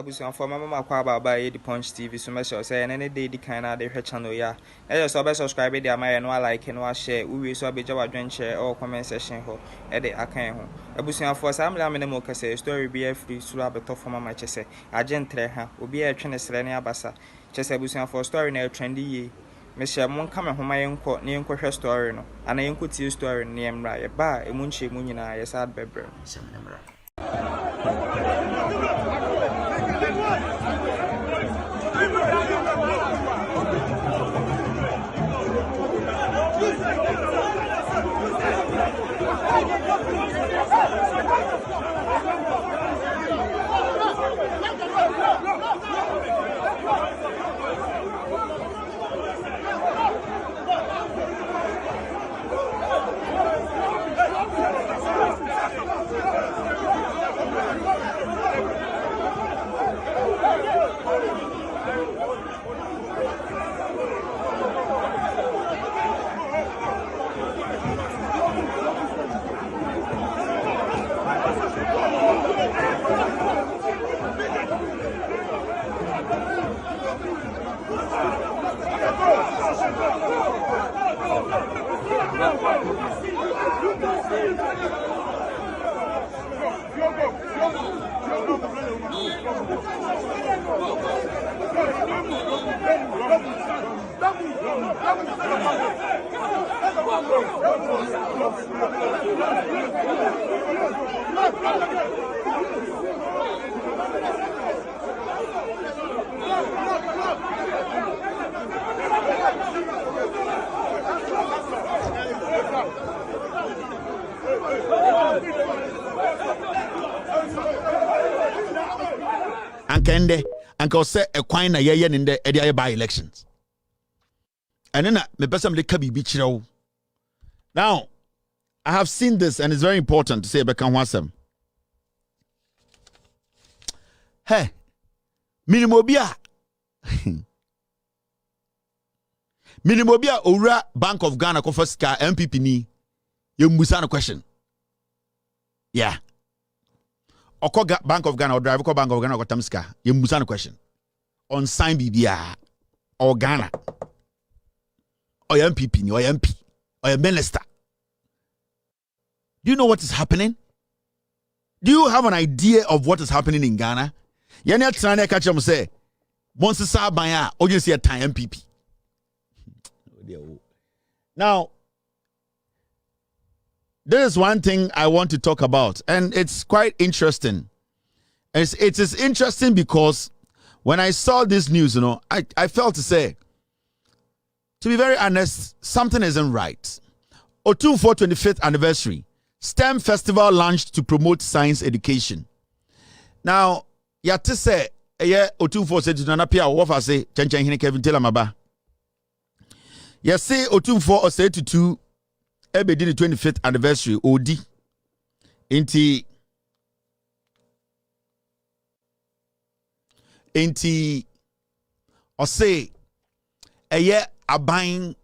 Abusuan for mama kwa ba the Punch TV so make sure say any day the kind of the channel ya. E just subscribe there my no like no share. We so be jaw adwen share or comment section ho. E dey akan ho. Abusuan for sam la me mo kase story be free so abeto for mama chese. Agentre ha. Obi e twe ne sere ne abasa. Chese abusuan for story na trendy ye. Me share mon kame homa yenko ne yenko hwe story no. Ana yenko tie story ne emra ye ba e mu nche mu nyina ye sad bebre. Sem nemra. Ankende anka ose ekwan na yeye ne nde ede by elections and then me person de ka bibi kirewo. Now I have seen this and it's very important to say beka ho asem. Hey minimobia minimobia owura Bank of Ghana ko first ka MPP ni ye mbusa no question. Yeah. Okoga Bank of Ghana or drive ko Bank of Ghana ko tamska ye mbusa no question on sign bibia or Ghana or MPP ni or MP or minister. Do you know what is happening? Do you have an idea of what is happening in Ghana? Yanya trying catch them say once sa ban or you see a time MPP. Now there is one thing I want to talk about, and it's quite interesting. It is interesting because when I saw this news, I felt to say, to be very honest, something isn't right. Otumfuo 25th anniversary, STEM festival launched to promote science education. Now, yate say, Otumfuo said to Nana Pia, Wofa say, Chen Hine Kevin Telamaba. Yes, say Otumfuo say to two. Ebe di the 25th anniversary odi inti ose eye aban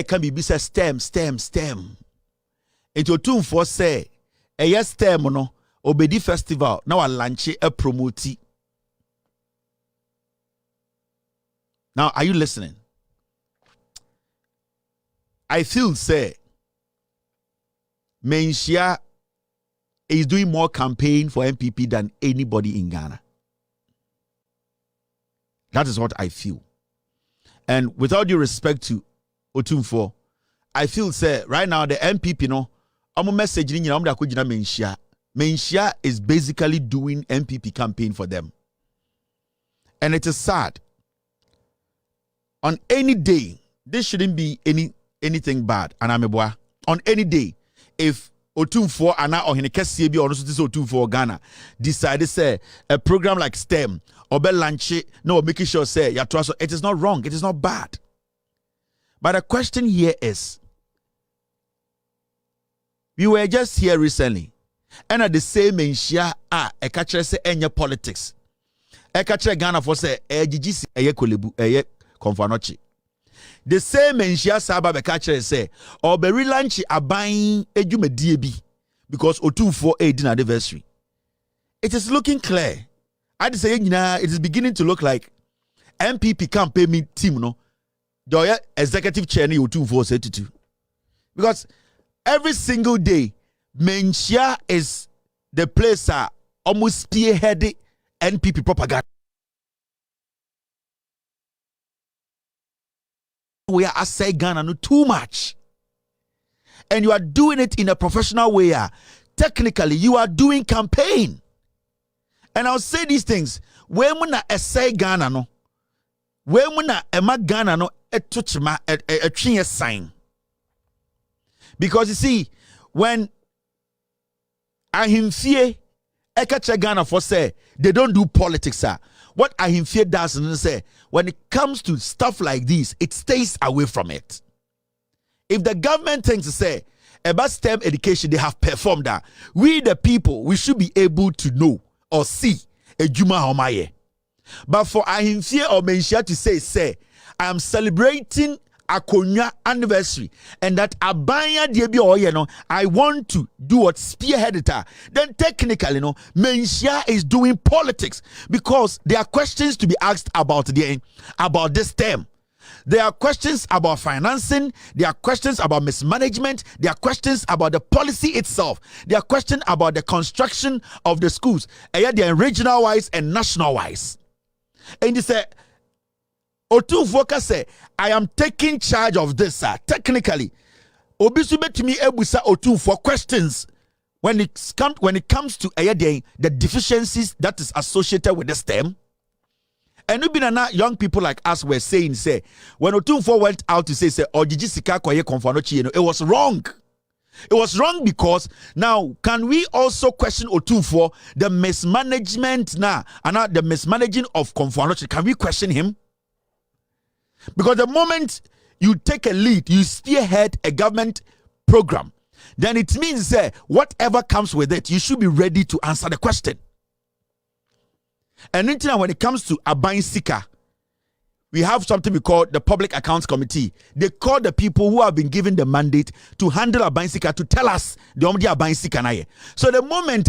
can be say stem into Otumfuo say eye stem no obedi festival now a launch a promote. Now are you listening? I feel say Menshia is doing more campaign for MPP than anybody in Ghana. That is what I feel. And without due respect to Otumfuo, I feel say right now the MPP I'm message Menshia. Menshia is basically doing MPP campaign for them. And it is sad. On any day, there shouldn't be anything bad, and I'm a on any day. If Otumfuo ana or Hinekesi bi or no so Otumfuo Ghana decide say a program like STEM or be launch no making sure say ya trust it is not wrong, it is not bad. But the question here is, we were just here recently, and at the same menshia a catcher say any politics. A catcher Ghana for say GGC kolebu konfanochi. The same menshia saba be catcher say or be relaunch aban edwumadie bi because Otumfuo 18th anniversary. It is looking clear I say it is beginning to look like MPP campaign team no. The executive chair ni Otumfuo because every single day Menchia is the place almost spearheaded NPP propaganda. We are say Ghana no too much. And you are doing it in a professional way. Technically, you are doing campaign. And I'll say these things. When muna say Ghana no, when muna ema Ghana no etuchma a sign. Because you see, when Ahimfie Ekache Ghana for say they don't do politics, what Ahimfie does is say when it comes to stuff like this, it stays away from it. If the government thinks to say about STEM education, they have performed that. We the people, we should be able to know or see a Juma Homaye. But for Ahimfie or Menchia to say, I am celebrating Akonya anniversary and that Abaya Debi Oyeno, I want to do what spearheaded her. Then technically, Menchia is doing politics because there are questions to be asked about this term. There are questions about financing. There are questions about mismanagement. There are questions about the policy itself. There are questions about the construction of the schools. They're regional wise and national wise. And they say, Otumfuo say, I am taking charge of this, technically. Obisube to me ebusa Otumfuo questions when it comes to the deficiencies that is associated with this term. And young people like us were saying, say, when Otumfuo went out to say, it was wrong. It was wrong because now, can we also question Otumfuo the mismanagement and the mismanaging of Komfo? Can we question him? Because the moment you take a lead, you spearhead a government program, then it means whatever comes with it, you should be ready to answer the question. And when it comes to Aban Sika, we have something we call the Public Accounts Committee. They call the people who have been given the mandate to handle Aban Sika to tell us the Aban Sika na ye. So the moment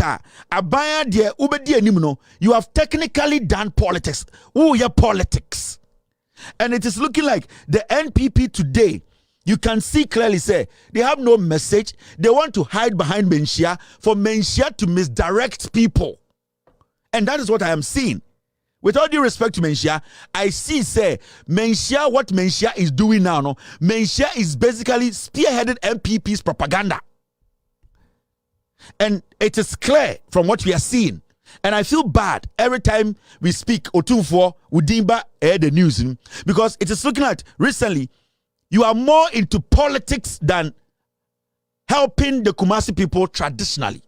Abaya de ubedi animno, you have technically done politics. Oh, yeah, politics. And it is looking like the NPP today, you can see clearly say they have no message. They want to hide behind Menchia for Menchia to misdirect people. And that is what I am seeing. With all due respect to Menchia, I see say Menchia, what Menchia is doing now, Menchia is basically spearheaded MPP's propaganda. And it is clear from what we are seeing. And I feel bad every time we speak Otumfuo, Udimba, the news. Because it is looking at recently, you are more into politics than helping the Kumasi people traditionally.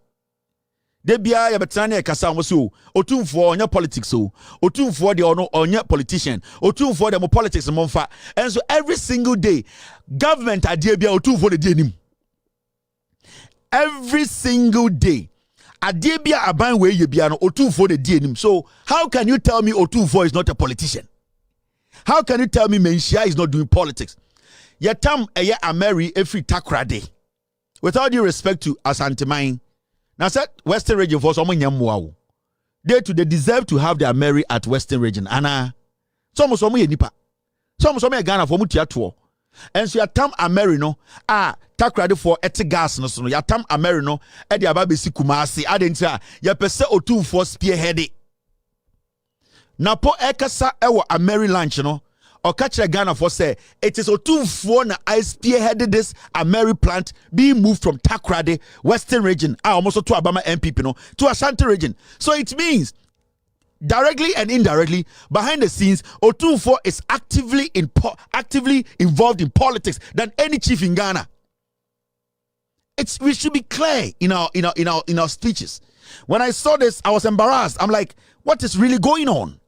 Debia yabetrane kasa so Otumfuo onya politics so Otumfuo de ono onya politician Otumfuo de mo politics monfa. And so every single day government adie bia Otumfuo de die nim. Every single day adie bia aban we ye bia no Otumfuo de die nim. So how can you tell me Otumfuo is not a politician? How can you tell me Menchia is not doing politics? Yatam eye Ameri every takrade. With all due respect to Asante now said Western region for someone yamwao. They deserve to have their Mary at Western region. Anna some nipa. Some Ghana for mutiatuo. And so yatam Amerino takrade for etigas no so yatam Amerino e de ababesi Kumasi adentia ya pese Otumfuo spearhead. Napo ekasa ewo Ameri lunch no Okachre Ghana for say it is Otumfuo na I spearheaded this Ameri plant being moved from Takrade Western region almost to Abama MPP to Ashanti region. So it means directly and indirectly behind the scenes Otumfuo is actively involved in politics than any chief in Ghana. We should be clear in our speeches. When I saw this, I was embarrassed. I'm like, what is really going on?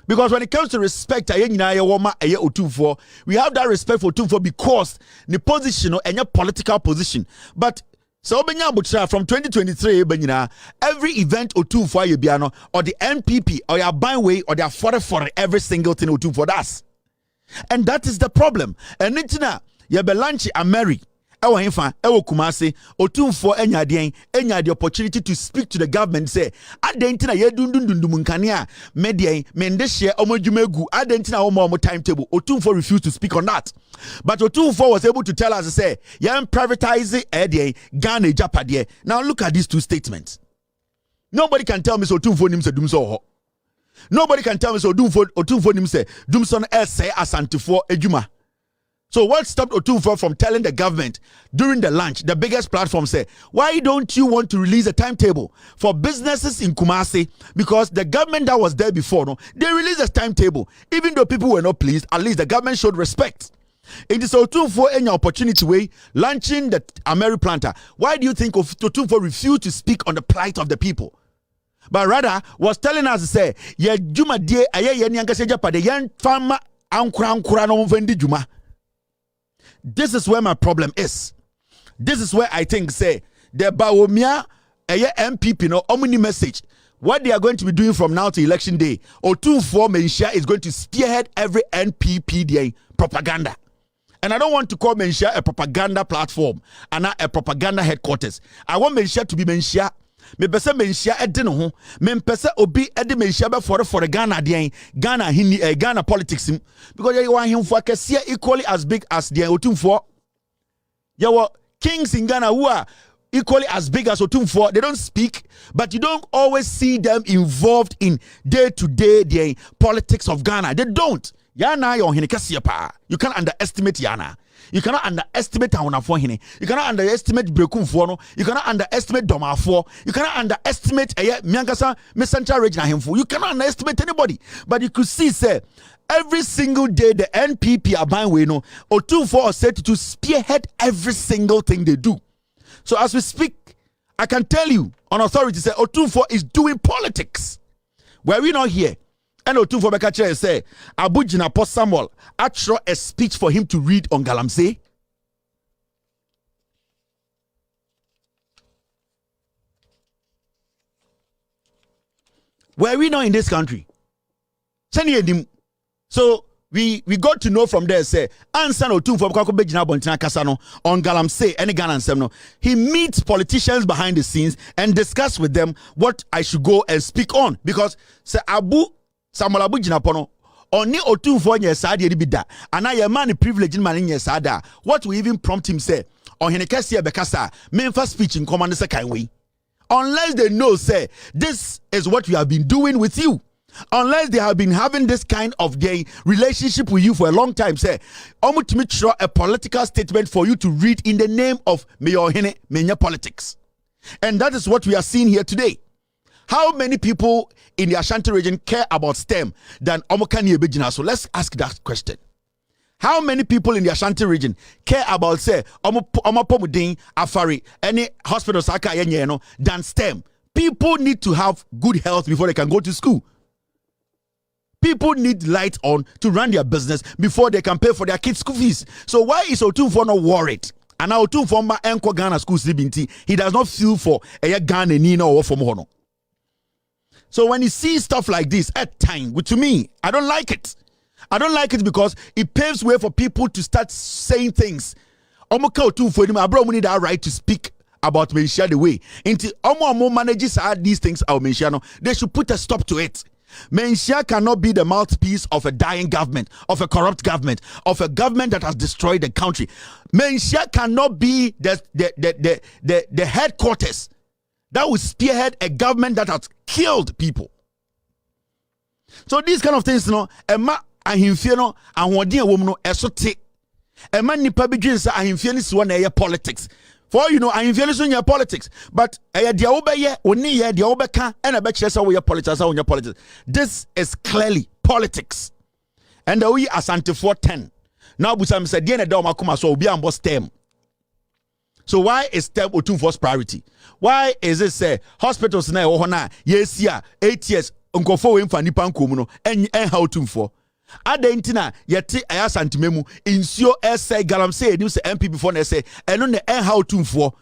Because when it comes to respect, we have that respect for Otumfuo because the position and your political position. But so from 2023, every event Otumfuo or the NPP or your Banway or their for every single thing Otumfuo does. And that is the problem. And it's now you be lunch Ameri ewo hemfa ewo Kumase otumfo enya the opportunity to speak to the government say adentina ye dundundundum nkane a media mende hye omodwumegu adentina omo timetable otumfo refused to speak on that. But otumfo was able to tell us say yam privatize Ghana Japade. Now look at these two statements. Nobody can tell me so otumfo nim se dum so. Nobody can tell me so otumfo nim se dum son say asantifo ejuma. So what stopped Otumfo from telling the government during the lunch, the biggest platform said, why don't you want to release a timetable for businesses in Kumasi? Because the government that was there before, no, they released a timetable. Even though people were not pleased, at least the government showed respect. It is Otumfo any opportunity way launching the Ameri planter. Why do you think Otumfo refused to speak on the plight of the people? But rather was telling us to say, ye juma die aye ye nyankase pade yan fama ankura no mvendi juma. This is where my problem is. This is where I think say the Bawomia MPP no omni message. What they are going to be doing from now to election day, Otumfo Menshia is going to spearhead every NPP propaganda. And I don't want to call Menshia a propaganda platform and not a propaganda headquarters. I want Menshia to be Menshia. Me pese Menshia edino ho. Me pese obi edi Menshia be for the Ghana Ghana politics because you want him for kese equally as big as the Otumfo. You were kings in Ghana who are equally as big as Otumfo. They don't speak, but you don't always see them involved in day-to-day the politics of Ghana. They don't. Yana yo hene kese pa. You can't underestimate Yana. You cannot underestimate Taunafo hene. You cannot underestimate Brekumfo no. You cannot underestimate Domafo. You cannot underestimate Miankasa me Central Region hemfo. You cannot underestimate anybody. But you could see say every single day the NPP are buying way no Otumfo are set to spearhead every single thing they do. So as we speak, I can tell you on authority say Otumfo is doing politics. Were we not here? And Otumfo Bekache say Abu Jinapo Samuel actually a speech for him to read on Galamsey. Were we not in this country? So we got to know from there say answer Otumfo Bekache Bontina Kasano on Galamsey any Ghana no. He meets politicians behind the scenes and discuss with them what I should go and speak on because say Abu Samuel Abu Jinapono oni Otumfo nye saade edi bida ana ye man privilege man nye saada what will even prompt him say on hene kese bekasa memfa speech in command say kan we unless they know say this is what we have been doing with you, unless they have been having this kind of gay relationship with you for a long time, say omutimi tro a political statement for you to read in the name of Mayor Hene Menya politics. And that is what we are seeing here today. How many people in the Ashanti region care about STEM than Omokani Ebejina? So let's ask that question. How many people in the Ashanti region care about say Omopomudin Afari any hospital saka yenyeno than STEM? People need to have good health before they can go to school. People need light on to run their business before they can pay for their kids' school fees. So why is Otumfo not worried? And now Otumfo ma enko Ghana school binti, he does not feel for a Ghana Nina or from Hono. So when you see stuff like this at time, to me, I don't like it. I don't like it because it paves way for people to start saying things. Omo need that right to speak about Menshia the way. Until Omo manages these things out Menshia, they should put a stop to it. Menshia cannot be the mouthpiece of a dying government, of a corrupt government, of a government that has destroyed the country. Menshia cannot be the headquarters that will spearhead a government that has killed people. So these kind of things, Emma ahimfie no ahode awom no esote. Emma nipa bi dwen say ahimfie ni so na eye politics. For ahimfie ni so nya politics, but eye dia wo be ye, oni ye dia wo be ka, e na be kire say wo ye politics, say wo nya politics. This is clearly politics. And we Asante 410. Now busam say die na da o makoma so obi ambo STEM. So why is STEM Otumfo's priority? Why is it say hospitals na wo ho na yes ya 8 years nkofo we mfa nipa nkom no en ha Otumfo adentina yete ayasantememu insio essay Galamsey edi say MP before na say eno na en ha Otumfo.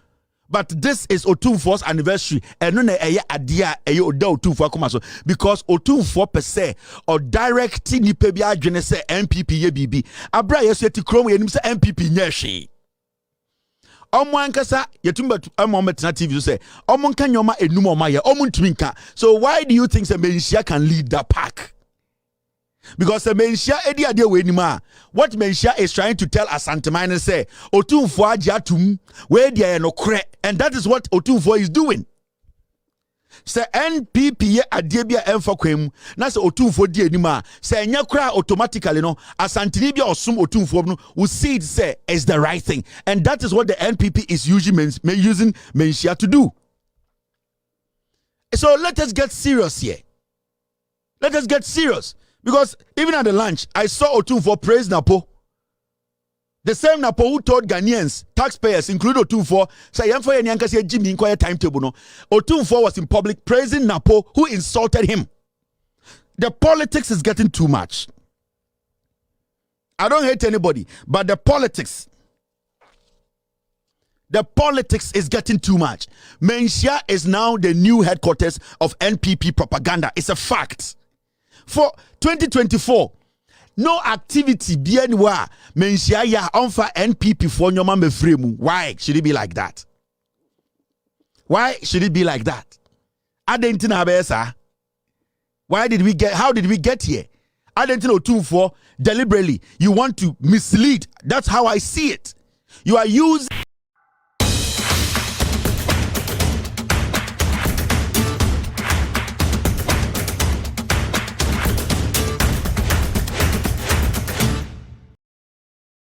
But this is Otumfo's anniversary. Eno na eye ade a eye oda Otumfo akoma so because Otumfo per se or direct nipa bi adwene say MPP ye bibi abra yeso eti krom yenim say MPP nya hwe. Omo ankasa yetumba omo metena TV so say omo nka nyoma enum omo ye omo ntumi nka. So why do you think the Menshia can lead the pack? Because the Menshia edi ade we nima. What Menshia is trying to tell Asantemane say Otumfo ajatum we dia no kre, and that is what Otumfo is doing. Say NPP ye ade bia emfa kwam na say Otumfo di anima say enya kra automatically no Asantini bia osum Otumfo no we see it say is the right thing, and that is what the NPP is using Menshia to do. So let us get serious here. Let us get serious, because even at the lunch I saw Otumfo praise Napo. The same Napo who told Ghanaians, taxpayers, including Otumfo, say Yamfa and Yankasi Jimmy inquire timetable. No, Otumfo was in public praising Napo, who insulted him. The politics is getting too much. I don't hate anybody, but the politics is getting too much. Menshia is now the new headquarters of NPP propaganda. It's a fact. For 2024. No activity be anywhere. Menshia ya onfa NPP for nyoma mefremu. Why should it be like that? Why should it be like that? Adentina besa. How did we get here? Adentina Otumfo deliberately. You want to mislead. That's how I see it. You are using